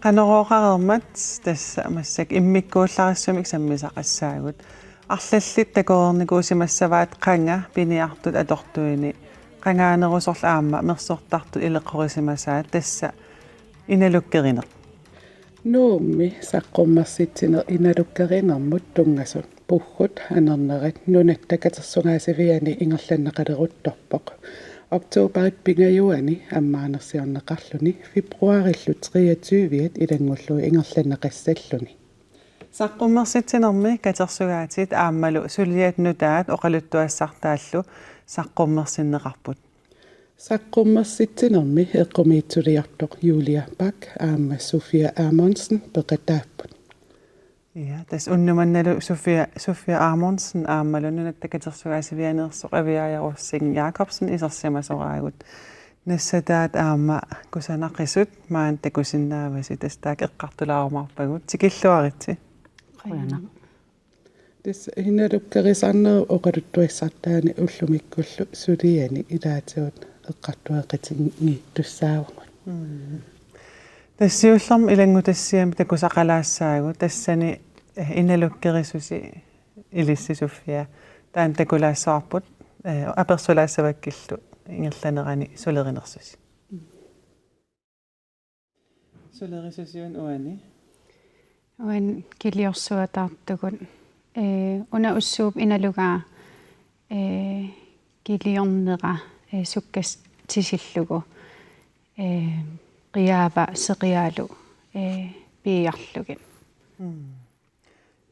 Qanoroqarermat tassa amassak immikkuullarissamik sammisaqassaagut arlallit takoornikuusimassavaat qanga piniartut atortuini qangaanerusorla aamma mersortartut ileqqorisimasaat tassa inalukkerineq nuummi saqqummarsitsiner inalukkerinermut tungasut puhhut anernerit nunattakatersungaasiviani ingerlannaqaleruttorpoq Oktoberit pingajuani ammaanersiorneqarluni februarillu 23 ilangullu ingerlannaqassalluni saqqummersitsinermi katersugaatiit aammalu suliat nutaat oqaluttuassartaallu saqqummersinneqarput saqqummersitsinermi eqqumiitsuliartoq Julia Bak aamma Sofia Amundsen peqataaput ja tas unnumannalu Sofia Amundsen aammalununatakatersugaasivianeersoq aviaajarussing Jacobsen isersimasoraagut nassataat aamma kusanaqisut maan takusinnaavasi tastaak eqqartulaarumarpagut tikilluaritsi qana des hinalukkerisarneru oqaluttuissartaani ullumikkullu suliani ilaatiut eqqartuaqatingiittussaavugut тассиуллерм илангутассиами такусақалаассаагу тассани иналуккерисуси илиссисуффиа таан такулаассаарпут аперсулаассаваккиллу ингерланерани сулеринерсуси сулерисусиун уани уан килиорсуатаартугут уна уссууп иналугаа килиорнера суккас тисиллугу qiyaava seqiaalu piiarlugit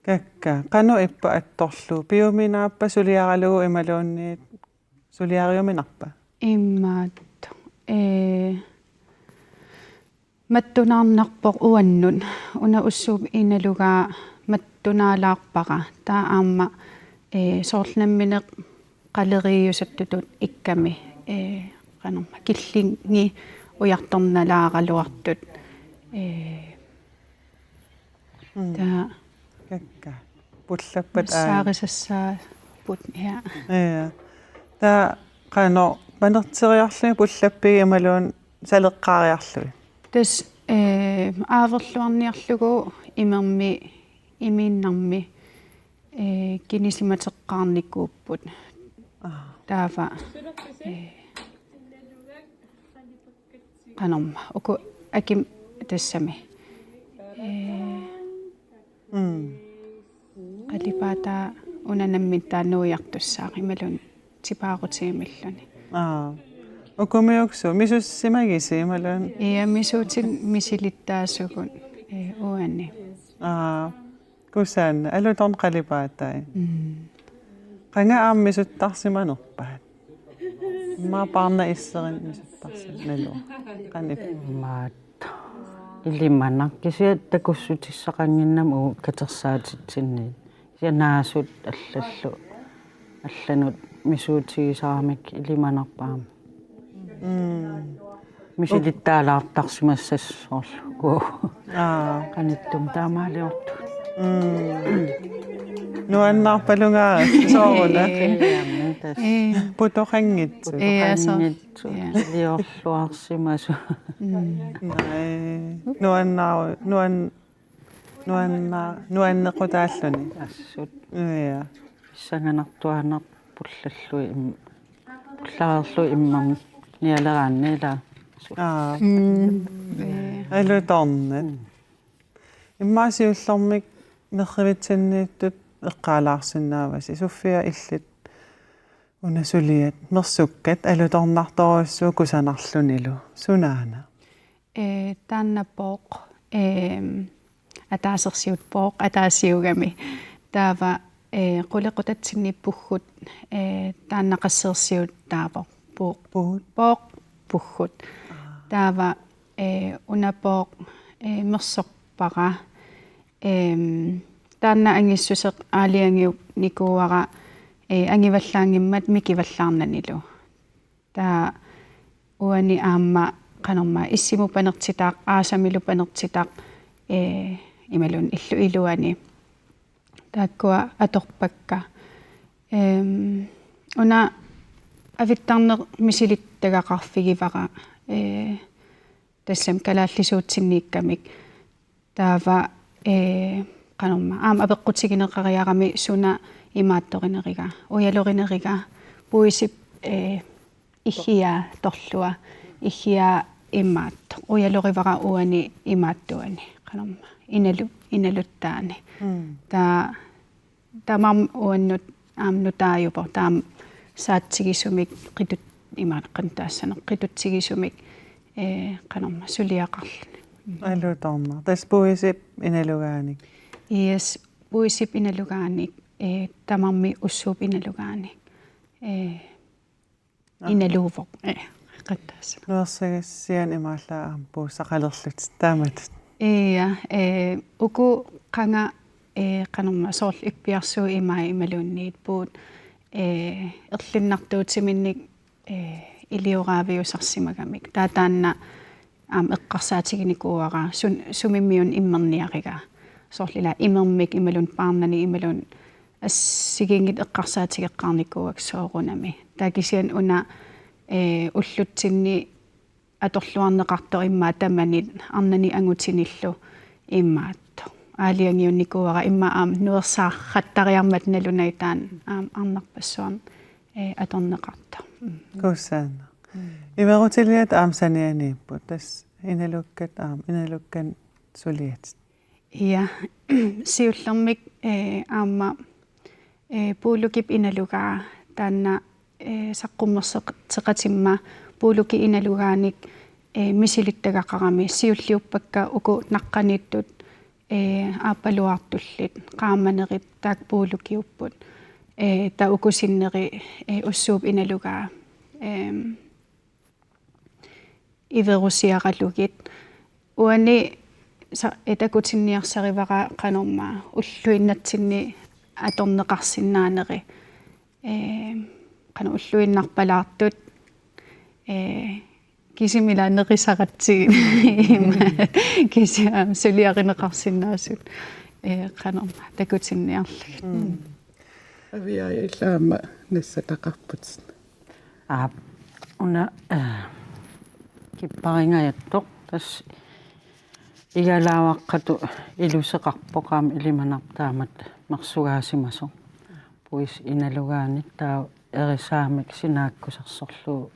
kakka qanu ippa attorlu piuminaappa suliaralugu imaluunniit suliariuminarpa immaat mattunaarnarpoq uannun una ussuup inalugaa mattunaalaarpaqa taa aamma soorlnammineq qaleriusattutut ikkami qanerma killingi ujartornalaaqaluartut taa kakka pullappat saarisassaaput ja taa qano panerteriarluni pullappigi imaluun saleqqaariarlui tas aaverluarniarlugu imermi imiinnarmi kinisimateqqaarnikuupput taava qanorma uku akim tassami qalipata unanammittaanuiartussaaq imalun tipaarutiimilluni ukumiuksu misussimagisi imalun ia misuutin misilittaasugun uanni kusan alutorn qalipaatai qanga aammisuttarsimanerpaat ma parna isserin misuttarsimalu qanip maat illimana kisiat takussutissaqanginnamu katersaatitsinni sianaasut allanut misuutigisaaramik illimanarpaam misilittaalaartarsimassassorlu qanittum taamaaliortu nuannarpalungaa sooruna putoqangitsu liorluarsimasu nuannequtaalluni assut ja sanganartuaner pullallui pullaarlu immam nialeraannila alutornat immaasiullormik nerrivitsinniittut eqqaalaarsinnaavasi Sofia illit unasuliat mersukkat alutornartorussuu kusanarlunilu sunaana taannapooq ataasersiut ataasiugami taava qulequtatsinnippugut taannaqassersiut taavoq pooq puhgut taava unapooq mersorpaqa taanna angissuseq aaliangiup nikuara angivallaangimmat mikivallaarnanilu taa uani aamma qanorma issimu panertitaaq aasamilu panertitaaq imalun illu iluani taakkua atorpakka una avittarner misilittagaqarfigivara тассам калааллисуутсиннииккамик таава qanorma aam apeqqutigineqariarami suna imaattoqineriga ujalorинерига puisip ihia torlua ihia immaatto ujalorivara uani imaattuani qanorma inaluttaani tamam uannut nutaajupo taam saattigisumik qitut imaaqan taassane qitutsigisumik qanorma suliaqarluni Alutorna. Tas puisip inalugaanik. Yes, puisip inalugaanik tamarmi ussuup inalugaanik inaluuvoq qattaassa. Nuersigassian imaallaam puussaqalerlut taamat. Iya uku qanga qanorma soorl ippiarsuu imai imaluunniit puut erlinnartuutiminnik ilioraaviusarsimagamik taataanna eqqarsaatiginikuuara sumimmiun immerniariga soorlila imermik imalun paarnani imalun assigingit eqqarsaatigeqqarnikuuak soorunami taakisian una ullutsinni atorluarneqartor immaa tamanit arnani angutinillu immaatto aaliangiunnikuuara imma nuersaarrattariarmat nalunaitaan arnarpassuarn atorneqartor Kuussaana. Imerutiliat aamsanianiipput tas inalukkan suliat. Ja siullermik aamma puulukip inalugaa taanna saqqummerseqatimma puuluki inalugaanik misilittagaqarami siulliuppakka uku naqqaniittut aapaluartullit qaamanerit taak puulukiupput ta ukusinneri ussuup inalugaa iverusiaqalugit uani etakutinniarsarivara qanorma ulluinnatsinni atorneqarsinnaaneri qana ulluinnarpalaartut kisimilaanneqisaqatsigin kisiam suliarineqarsinnaasut qanorma takutinniarlugit Avia ilaama nassataqarput. Una kipparingajattoq tas igalaavaqqatu iluseqarpoqaam ilimanartaamat mersugaasimasoq puis inalugaanik taa erisaamik sinaakkusarsorlu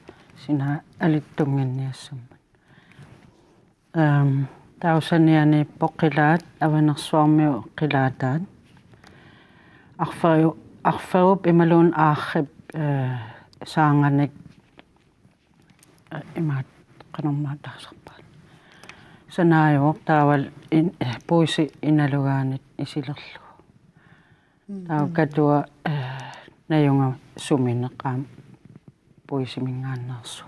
sina alittunganniassummat tausanianiippoq qilaat avanersuarmiu qilaataat arferup imaluun aarrip saanganik imaat qanormaatarsarpaat sanaajuuq taaval puisi inalugaanit isilerlu taaukkatua najunga sumineqaam puisimingaannersu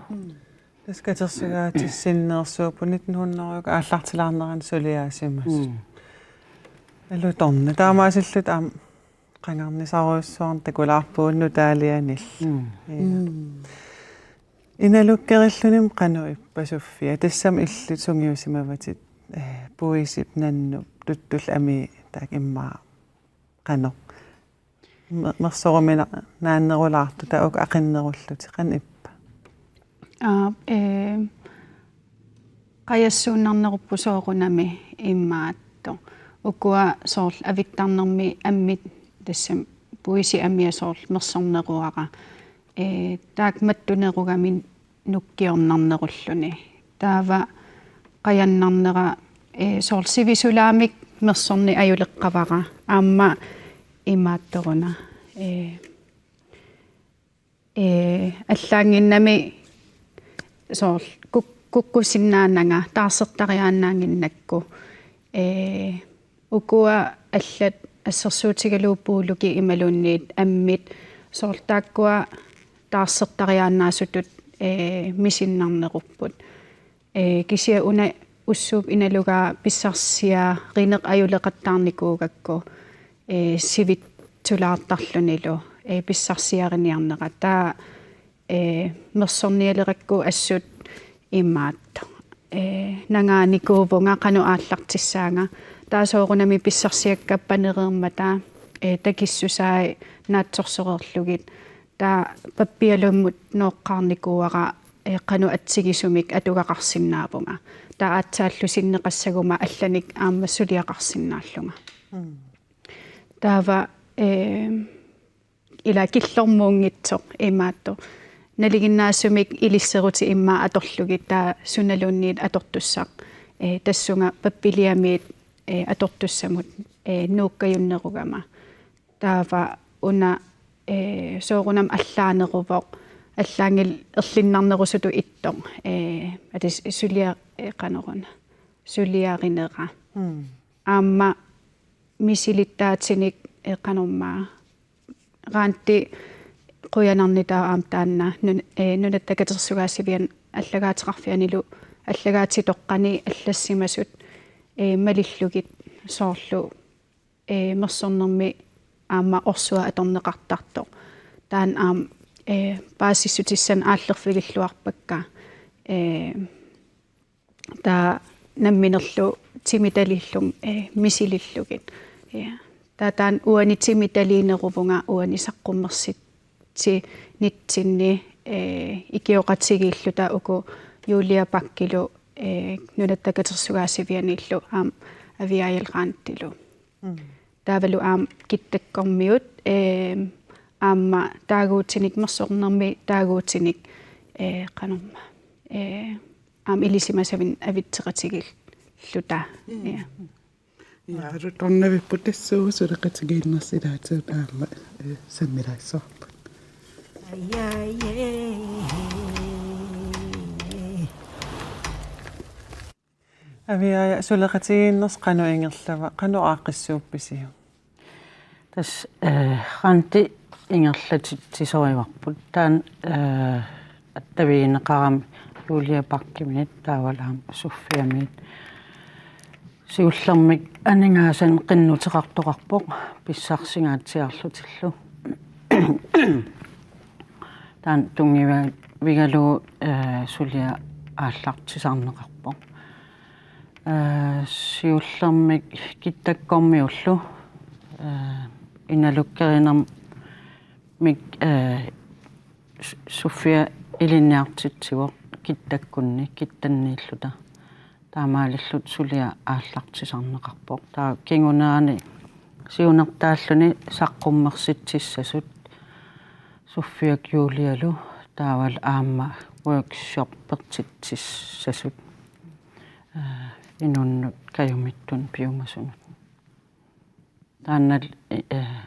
Tas katersigaatissiinneersuupunit nuunneruga aallartilaarneran suliaasimas. Alutorna taamaasillut qangarnisaruussuarn takulaarpuunnu taalianill. Inalukkerillunim qanuippasuffia tassam illut sungiusimavatit puisip nannup tuttul ami taak immaa qanoq mersorumina naannerulaartu tauk aqinnerulluti qanippa qayassuunnarneruppusoorunami immaatto ukua soorl avittarnermi ammit tassam puisi ammia soorl mersorneruara taak mattunerugamin nukkiornarnerulluni taava qayannarnera soorl sivisulaamik mersorni ajuleqqavara aamma immaattoruna аллаангиннами соорл куккусиннааннага таарсертариааннаангиннакку укуа аллат ассерсуутигалууппуулуки ималуунниит аммит соорл тааккуа таарсертариааннаасутут мисиннарнеруппут кисия уна уссууп иналугаа писсарсиа ринеқ аюлекаттаарникуугакку сивит тулаартарлунилу писсарсиарниарнера таа мерсорниалеракку ассут имаатто нанганикуувунга кану ааллартиссаanga таасоорунами писсарсиаккаппанереермата такиссусаи наатсорсорерлугит таа паппиалуммут ноэккаарникууара кану атсигисумик атугақарсиннаавунга таа аатсааллу синнеқассагума алланик ааммассулиақарсиннааллунга таава ила киллормуунгитсоқ имаатто налигиннаассумик илиссерути имма аторлугит таа суналуунниит атортуссақ тассунга паппилиамиит атортуссамут нууккаюннеругама таава уна соорунам аллаанерувоқ аллаангил ерлиннарнерусуту иттоқ атис сулиа канеруна сулиаринера аама мисилиттаатиник канормаа гаанти quyanarnitaa aamtaanna nunattakатерсугаасивиан аллагаатеқарфианилу аллагаатитоққани аллассимасут малиллугит соорлу мерсорнерми аама орсуа аторнеқартарто таан аам паасиссутиссан ааллерфигиллуарпакка таа намминерлу тимиталиллум мисилиллугит таатаан уани тимиталиинерувунга уани саққуммерсит ти нитсинни икиоқатсигииллута уку Юлия Паккилу нунаттакатерсугаасивианиллу аам авиаялраантилу таавалу аам киттаккормиут аама таагуутиник мерсорнерми таагуутиник канорма аам илисимасавин авитсеқатигиллута Ja, tonnervippu tessuusureqatigiinnersilaatsuut aama sammilaissorput. Avia suleqatigiinners qanu ingerlava qanu aaqqissuuppisiu. Tas qanti ingerlatitsisorivarput taan attaviineqaram Julia Parkimit taavalaam suffiamit siullermik aningaasan qinnuteqartoqarpoq pissarsingaatiarlutillu taan tungiva vigalu sulia aallartisarneqarpoq siullermik kittakkormiullu inalukkerinam mik Sofia ilinniartitsivoq kittakkunni kittanniilluta таамаалиллут сулиа ааллартисарнеқарпоқ таа кингунаани сиунертааллуни саққуммерситсиссасут суффиак юлиалу таавал аама workshop пертитсиссасут инуннут каюмиттун пиумасунут тааннал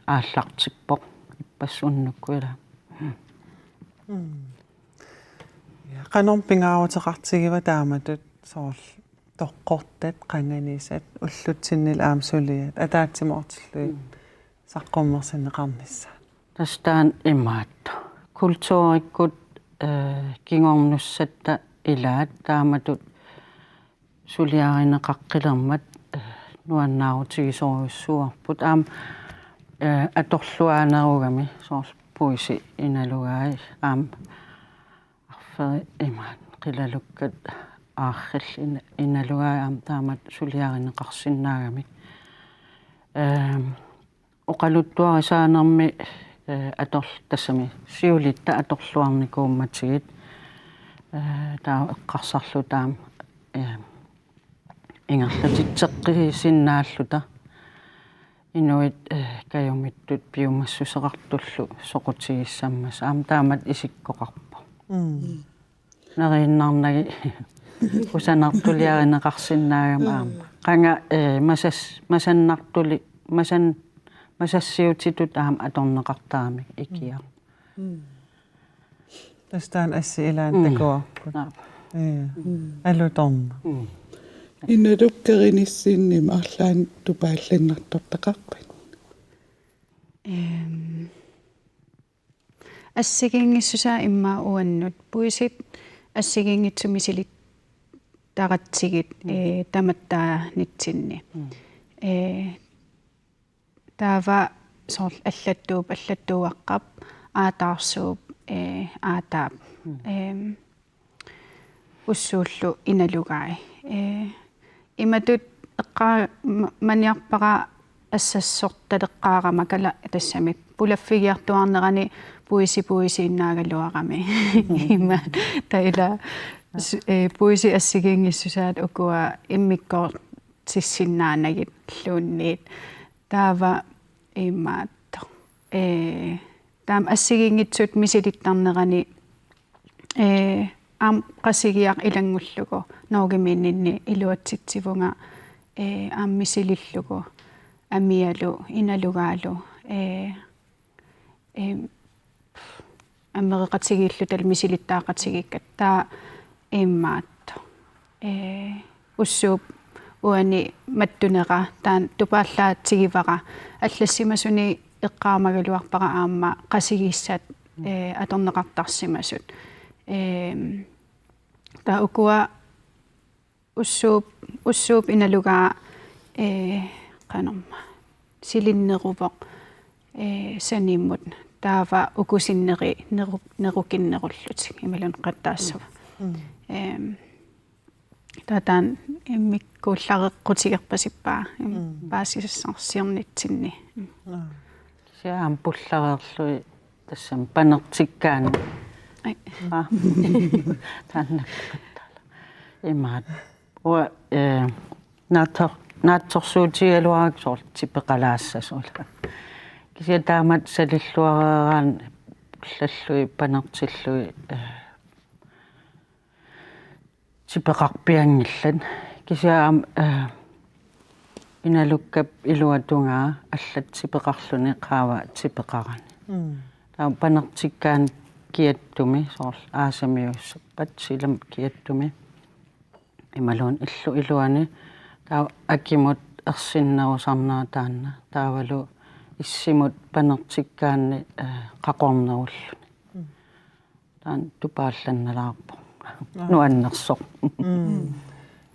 ааллартиппоқ иппассуннуккуила я каном пингааутеқартигива тааматут соорл тоққортат қанганисат уллутсиннил аамсулиат атаатсимоортиллуи саққуммерсинеқарнissaat тастаан имаат культууриккут кингорнуссатта илаат тааматут сулиаринеқаққилермат нуаннаарутигисоруссуарпут аам аторлуаанеругами соорл пуиси иналугаи аам арфери имаат қилалуккат ааррил иналугаам таамат сулиаринеқарсиннаагамик оқалуттуарисаанерми аторл тассами сиулитта аторлуарникуумматигит таа эққарсарлу таам ингерлатитсеққисиннааллута инуит каюмиттут пиумассусеқартуллу соқутигиссаммас аам таамат исиккоқарпо нариннарнаги усанартулиаринеқарсиннаагам аама қанга масаннартули масассиутитут аама аторнеқартаамик икиа тастаан асси илаан такуарпут алуторна Inalukkerinissinnим арлаан тупааллиннартортақарпат ассигингиссусаа имма уаннут пуисит ассигингитсумисилит таратсигит таматтаа нитсинни таава соорл аллаттууаққап аатаарсууп аатаап ussuullu inalugai imatut eqqa maniarpara assassortaleqqaaраmakala tassamik pulaffigiartuarnerani puisi innaagalluarami ima taila puisi assigiingissusaat ukua immikkoor sissinnaanagit luunniit taava imaatto taam assigiingitsut misilittarnerani am qasigiaq ilangullugu noogimiinninni iluatsitsifunga ammisilillugu amialu inalugaalu амереқатсигииллу тал мисилиттаақатсигиккат таа иммаатто уссууп уани маттунера таан тупааллаатсигивара аллассимасуни эққаамагалуарпара аама қасигиссаат аторнеқартарсимасут таа укуа уссууп иналугаа qanarma silinneruvоq saниммут таава укусиннери нерукиннеруллутик ималун qattaassava таатаан иммиккууллареққутигерпасиппаа паасисассарсиорнитсинни сиаам пуллареерлуи тассам панертиккаани тааннаккаттаала имаат уа наатсорсуутигалуарак соор типеқалаассасула кися таамат салиллуараан лаллуи панертиллуи типеқарпиангиллан кисаам иналуккап илуатунгаа аллат типеқарлуни qaava типеқарани таа панертиккаан киаттуми соор аасамиуссаппат силам киаттуми ималуун иллу илуани таа акимут ерсиннерусарнаа таанна таавалу иссимут панертиккаанни qaqornerullu таан тупаалланналаарпо нуаннерсо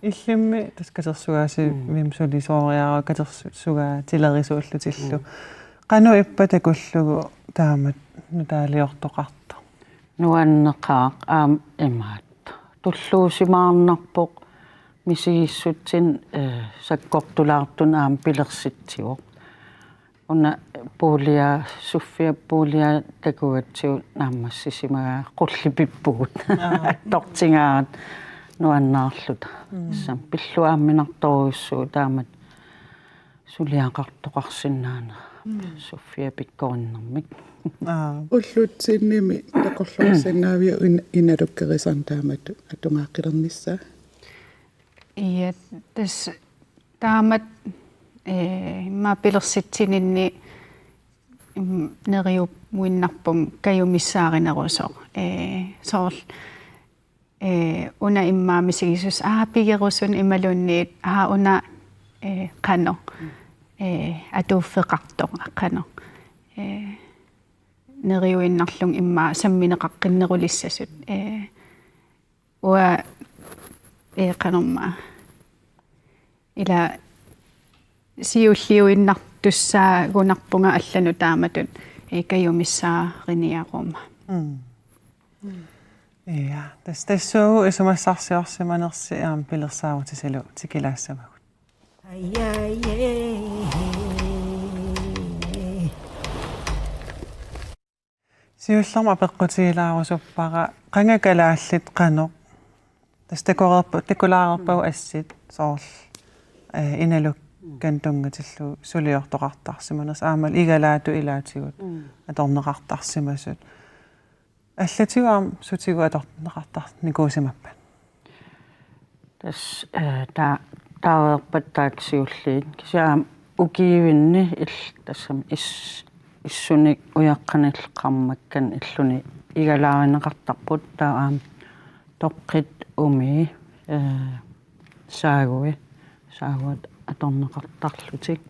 иллимми таскатерсугааси вимсулисоориараа катерсугаа тилерисууллутиллу qanu иппатакуллугу таамат нутаалиортоқарто нуаннеқаақ аам имаат туллуусимаарнарпоқ мисигиссутсин саккортулаартун аам пилерситсиоқ уна пуулиа суффиа пуулиа такуатсиу наамассисимага qulлипиппугут тортингаарат нуаннаарлута сам пиллуаамминарторуйссуу таамат сулиақартоқарсинаана суффиа пиккориннэрмик уллутсинними такорлуарсинаавиа иналуккерисарн таамат атунгааққилернissaа ja tas taamat ma pilersitsinинни neriu muinnarpum kajumissaarinеруsoq soorl una immaamisigisus pigerusun imalunniit una qano atuuffeqartoq qano neriuinnarlung imma sammineqaqqinnerulissasut ua qanorma ila siulliuinnartussaagunarpunga allanu taamatut kajumissaarinniaquma ja tassuu isumassarsiorsimanersi aam pilersaarutisalu tikilaassamagut siullerma peqqutigilaarusuppaqa qangakalaallit qanoq такулаарерпау ассит соорл иналук кантунгаtillu сулиортоқартарсиманерс аамал игалаату илаатигут аторнеқартарсимасут аллатигуам сутигу аторнеқартар никуусимаппат тас тааверпаттааксиуллиит кисаам укиивинни ил тассам иссуник уяққаниллеқармаккан иллуни игалааринеқартарпут таам тоққит уми саагуи саагуат аторнеқартарлутик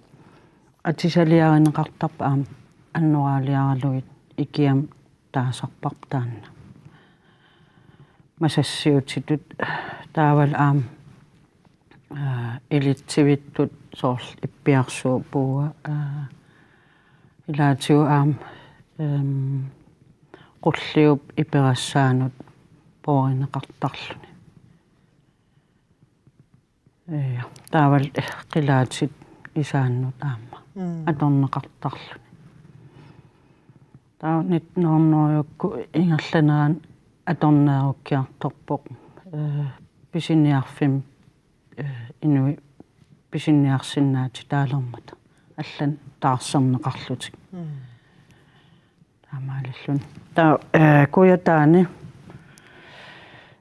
атисалиаринеқартарпа аам аннораалиаралуит икиам таасарпар таанна масассиутитут таавал аам элитсивиттут соорл иппиарсуу пууа илаатиу аам qulliup iperassaanuut poorineqartarluni таавал қилаатит исааннут аама аторнеқартарлуни таа нитнорнериукку ингерланеран аторнееруккиарторпоқ писиниарфим инуи писиниарсиннаати таалермата аллан таарсернеқарлутик таамаалиллун таа куятаани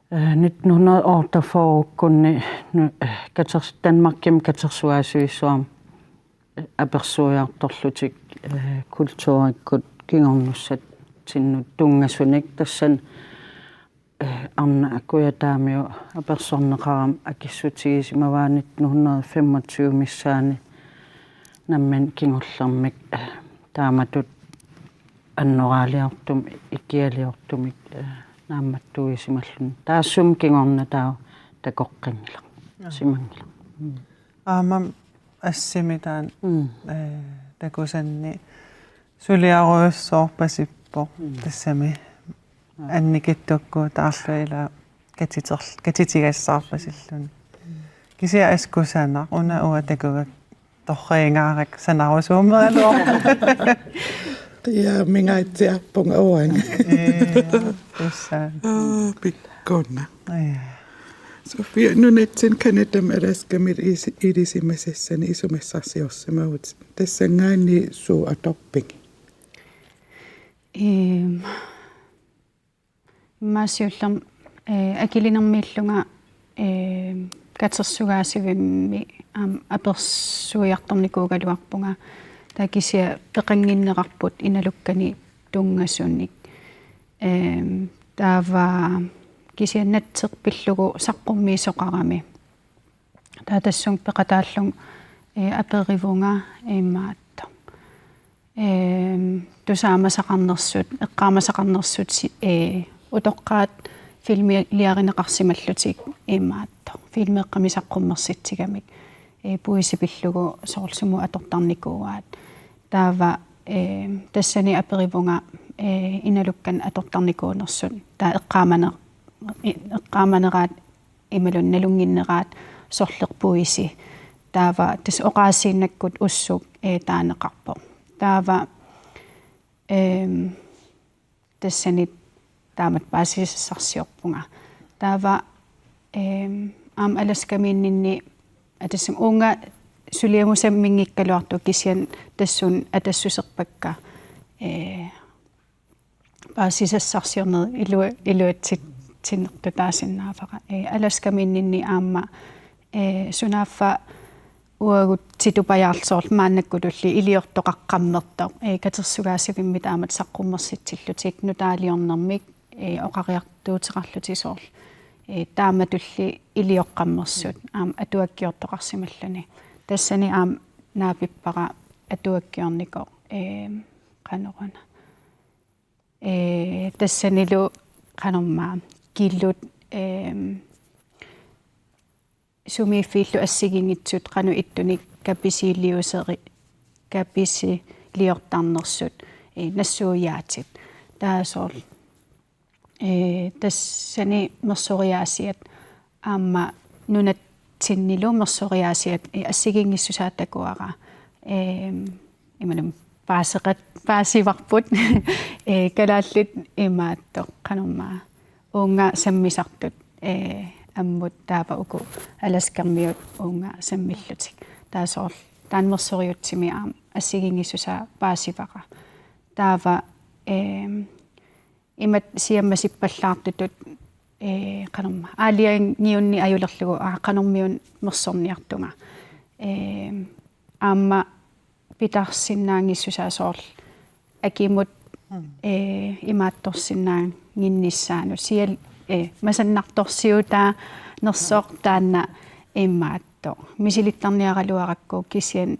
1948 Danmarkim katersuasuissuam apersuiartorlutik kultuurikkut kingornussat tinnut tungasunik tassan arna kuyataamiu apersorneqaram akissutigisimavaanit 1925 missaani namman kingorlermik taamatut annoraaliartum ikkialiortumik наамматтуисималлун таассум кигорна таа такоққингила симангила аамам ассимитаан такусанни сулиаруйуссоорпасиппо тассами анникиттукку таарлуила катитигассаарпасиллун кися аскусаана уна уа такугак торрингаарак санарусуумералуор Ja, minä itse apun oon. Pikkona. Sofia, nu netsen kannetam eräskämir idisimäsessäni isomessa asioissa. Mä oot tässä ngääni suu atopping. Mä siullam akilinermiillunga katsersugaasivimmi apersuiartornikuugaluarpunga такisia peqanginneqarput inalukkani tungassunnik taava kisiannatserpillugu saqqummiisoqarami taatassung peqataallung aperivunga immaatto tusaamasaqarnersut eqqaamasaqarnersut utoqqaat filmialiarineqarsimallutik immaatto filmeeqqamisaqqummersitsigamik puisipillugu soorsumu atortarnikuuaat taava tassani aperivunga inalukkan atortarnikuunersun taa eqqaamaneraat imalunnalunginneraat sorlerpuisi taava tas oqaasiinnakkut ussuk taaneqarpo taava tassani taamat paasisarsiorpunga taava aam alaskamiinninni атасам уунга сулиамусаммингиккалуарту кисиан тассун атассусерпакка паасисассарсиорнер илуатсит тиннерту таасиннаафара аласкаминнинни аама сунааффа уагут титупаяарлсоорл мааннаккулулли илиортоқаққаммертоо катерсугаасивимми таамат саққуммерситсиллутик нутаалиорнэрмик оқариартуутеқарлутисоорл тааматулли илиоққаммерсут аам атуаккиортоқарсималлани тассани аам наапиппара атуаккиорнико канорана тассанилу канормаа киллут сумиффииллу ассигингитсут кану иттуник каписилиортарнерсут нассууяатит таасоор тассани мерсориаасиат аама нунатсиннилу мерсориаасиат ассигингиссусааттакуара ималум паасиварпут калааллит имаатто канормаа уунга саммисартут аммут таапа уку аласкармиут уунга саммиллутик таасоор таанмерсориутсими аам ассигингиссусаа паасивара таава имат сиаммасиппаллаартутут канорма аалиангиунни аюлерлугу канормиун мерсорниартунга аама питарсиннаангиссусаасоорл акимут имаатторсиннаан гинниссаану сиал масаннарторсиутаа нерсоор таанна имаатто мисилиттарниаралуаракку кисиан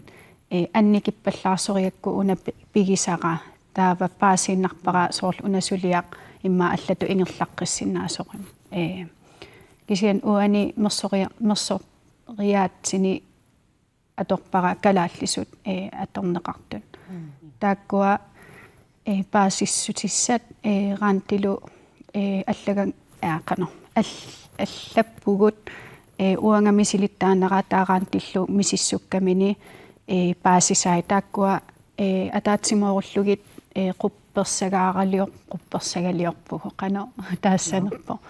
анникиппаллаарсориакку уна пигисара таава паасииннарпара соорл унасулиақ имма аллату ингерлаққиссиннаасоқим кисиан уани мерсориаатсини аторпара калааллисут аторнеқартут тааккуа паасиссутиссат раантилу аллаган аақано аллаппугут uanga misilittaanara taaraan tillu misissukkamini paasisai taakkua ataatsimuorullugit quppersagaaliorpuho qano taassanerpo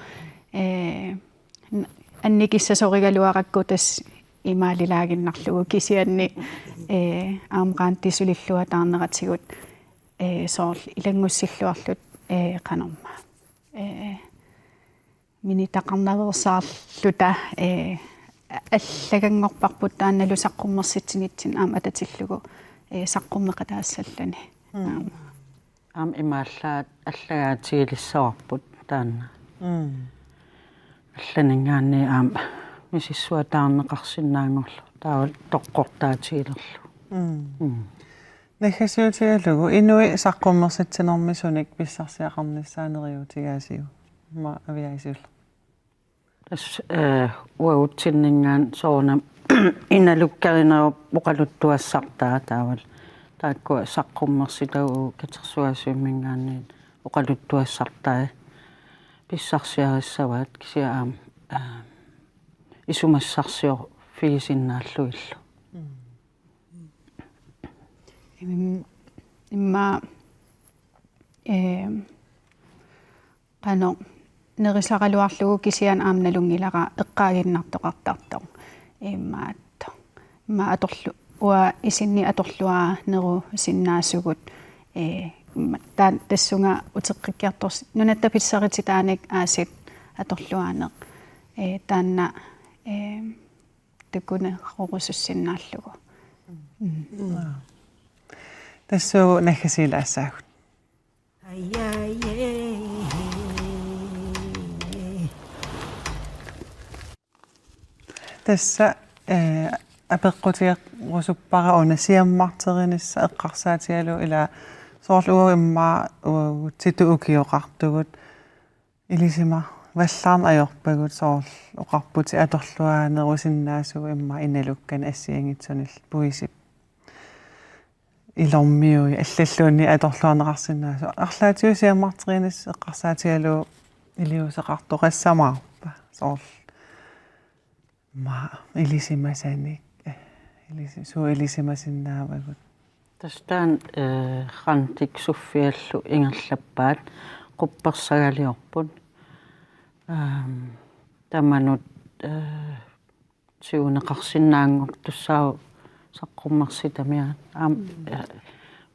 annikissasorigaluarakku tas imaalilaaginnarlugu kisianni aamqaantisullua taarneratigut soorl ilangussilluarlut qanorma mini taqarnaversaarluta аллагангорпарпут таанналу саққуммерситсинитсин аама ататиллугу саққуммеқа таассаллани аам имааллаат аллагаатигилиссаварпут таанна алланингаанни аам мисиссуа таарнеқарсинаангорлу таавал тоққортаатигилерлу нахасиутигалугу инуи саққуммерситсинэрмисуник писсарсиақарниссаанериутигаасиу ма авиаисулла тас уаутсиннингаан соонам иналуккаринеру оқалуттуассартаа таавал тааккуа саққуммерситагу катерсуасуиммингаанниит оқалуттуассартаа писсарсиариссаваат кисиаам исумассарсиор фигисиннааллуиллу имма qano nerisaqaluarlugu kisian aamnalungilара eqqaaginnartoqartartor immaatto imma atorlu ua isinni atorlua neru sinnaasugut taan tassunga uteqqikkiartors nunatta pissaritsitaanik aasit atorluaaneq taanna tukune qorusussinnaallugu тассуу нахасилаассаагут тасса апеққутиаққусуппара унасиаммартеринисса эққарсаатигалу ила соорлугу иммаа титу укиоқартугут илисима валлаарн ajorpagut соорл оқарпути аторлуаанерусиннаасугу имма иналуккан ассиангитсунил пуисип илормиуи аллаллуунни аторлуанеқарсинаасу арлаатиусиаммартеринис эққарсаатигалу илиусеқартоқассамаарпа соорл ма илисимасаник илисимасиннаавагут тастаан хантик суффиаллу ингерлаппаат quppersagalиорпут таманут сиунеқарсинаангор туссаау саққуммерситамиа аам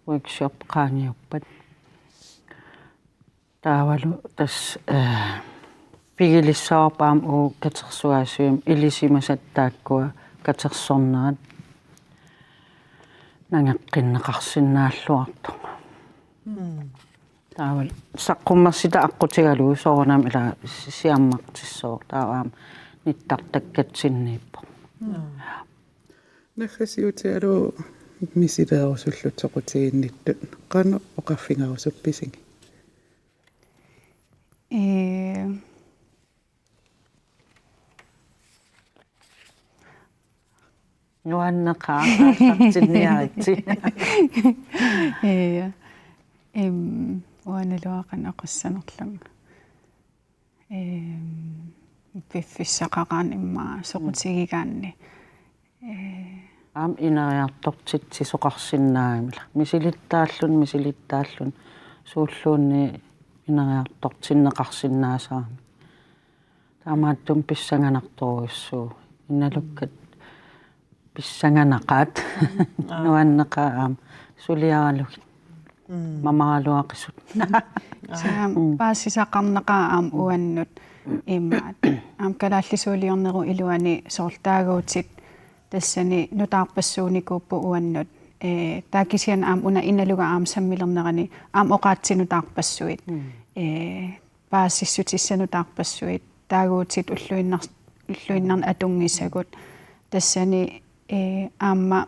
workshop qaangiuppat таавалу тас пигилиссаапаам уу катерсуаасуим илисимасаттааккуа катерсорнаат нангаққиннеқарсинааллуарто таавал саққуммерсита аққутигалуу соорнам ила сиаммартиссоо тааваам ниттартаккатсиннииппо нахасиутиалу мисиверусуллутеқутигинниттут қано оқарфингарусупписинги нуаннеқаартинниаритси уаналуақан ақуссанерлун пиффиссақараан имма соқутигигаанни аам инариартортитси соқарсинаагамила мисилиттааллун сууллуунни инариартортиннеқарсинаасаами таамааттум писсанганарторуссуу иналуккат писсанганақаат нуаннеқаа аам сулиаралугит мамаалуақисут саам паассисақарнеқаа аам уаннут иммаат аам калааллисуулиорнеру илуани соорлтаагуутит тассани нутаарпассууникууппу уаннут таакисиан аам уна иналуга аам саммилернерани аам оқаатсинутаарпассуит паассиссутиссанутаарпассуит таагуутит уллуиннарн атунгисагут тассани аама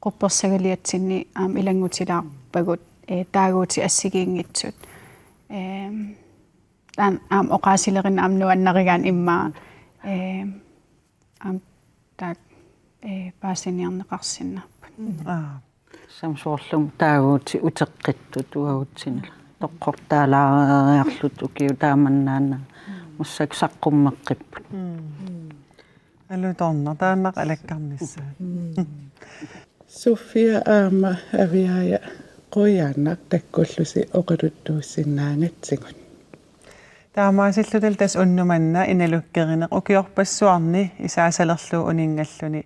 quppersagalиатсинни аам илангутилаарпагут таагуути ассигиингитсут таан аам оқаасилерин аам нуаннаригаан иммаа аам таак паасиниарнеқарсиннарпут самсоорлум таагуути утеққиттут уагутсинала тоққортаалаариарлут укиу тааманнаана Mussak saqqummaqqiput. Alutorna taannaq alakkarnissaa. Sofia aama aviaja qoyanaq takkullusi oqaluttuussinnaangatsingut. Taamaasillutal tas unnumanna inalukkerineq ukiorpassuarni isaasalerluu uningalluni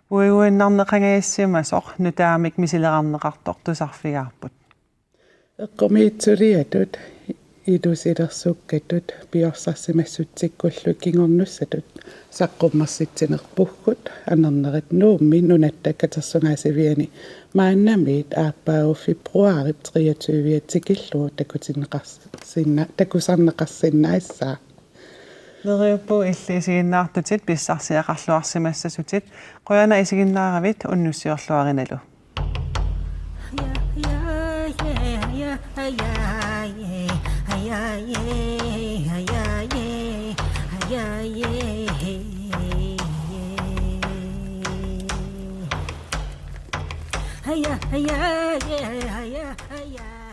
puiguinnarneqangayassimasoq nutaamik misilerarneqartoq tusarfigaarput. Eqqomiitsuliatut ilusilersukkatut piorsassimassutsikkullu kingornussatut saqqummarsitsinerpuggut anernerit nuummi nunattakkatersungaasiviani maannamiit aappaagu februari 23 tikilluu takusarneqarsinnaissaa. Leriuppu illisiginnaartutit pissarsiaqarluarsimassasutit qoyana isiginnaaravit unnussiorluarinalu. Hiya, hiya, hiya, hiya, hiya.